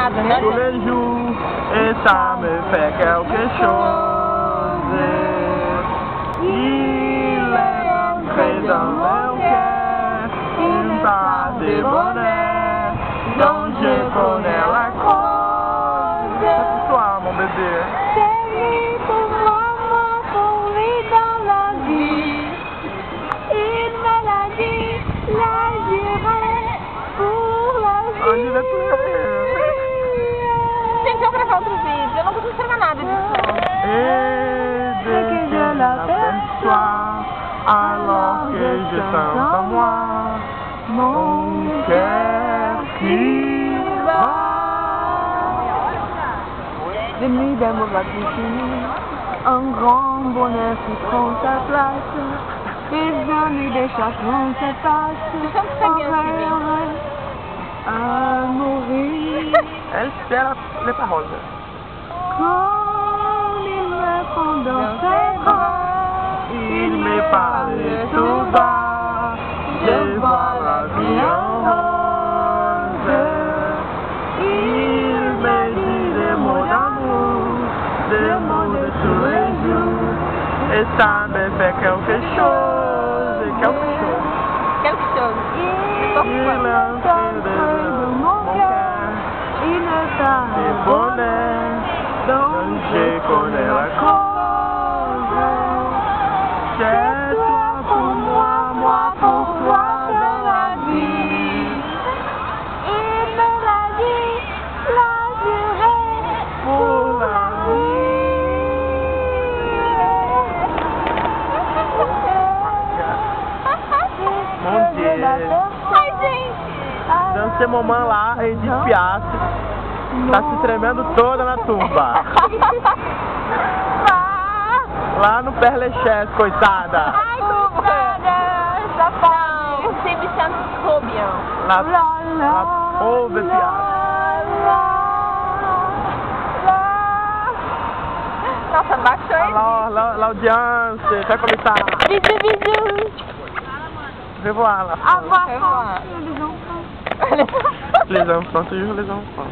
nada, né? Tous les jours, et ça me fait quelque chose. Il est entré dans mon cœur, une part de bonheur, dont je connais la cause. C'est pour toi, mon bébé. Chérie, pour moi, pour lui dans la vie. Une maladie, la j'irai pour la vie. Ah, je vais pleurer. Gente, eu vou gravar outro vídeo. Eu não consigo escrever nada disso. Et dès que je l'aperçois, alors que je sens en moi mon cœur qui bat. Des nuits d'amour infinies, un grand bonheur qui prend sa place. Des années de chacun s'effacent, heureux à mourir. Elle sait les paroles. Quand il me prend dans ses bras, Il me parle tout bas, je vois la vie en rose. Il me dit des mots d'amour, des mots de tous les jours, et ça me fait quelque chose, quelque chose. Quelque chose. Il est entré de mon cœur, une part de bonheur, dont je connais la cause. C'est toi pour moi, moi pour toi dans la vie. il me l'a dit, la durée Pour la Mon Dieu. Ai, gente. Dans ce moment-là, Edith Piaf tá se tremendo toda na tumba. Lá no Perlechés, coitada. Ai, coitada. Essa parte. Não, sempre sinto fobia. La pauvre Piaf. Nossa, baixou aí. Alors, l'audience, chers commissaires, Bisous, bisous. je vais voir là. Au revoir, Au revoir. les enfants. Les enfants, toujours les enfants.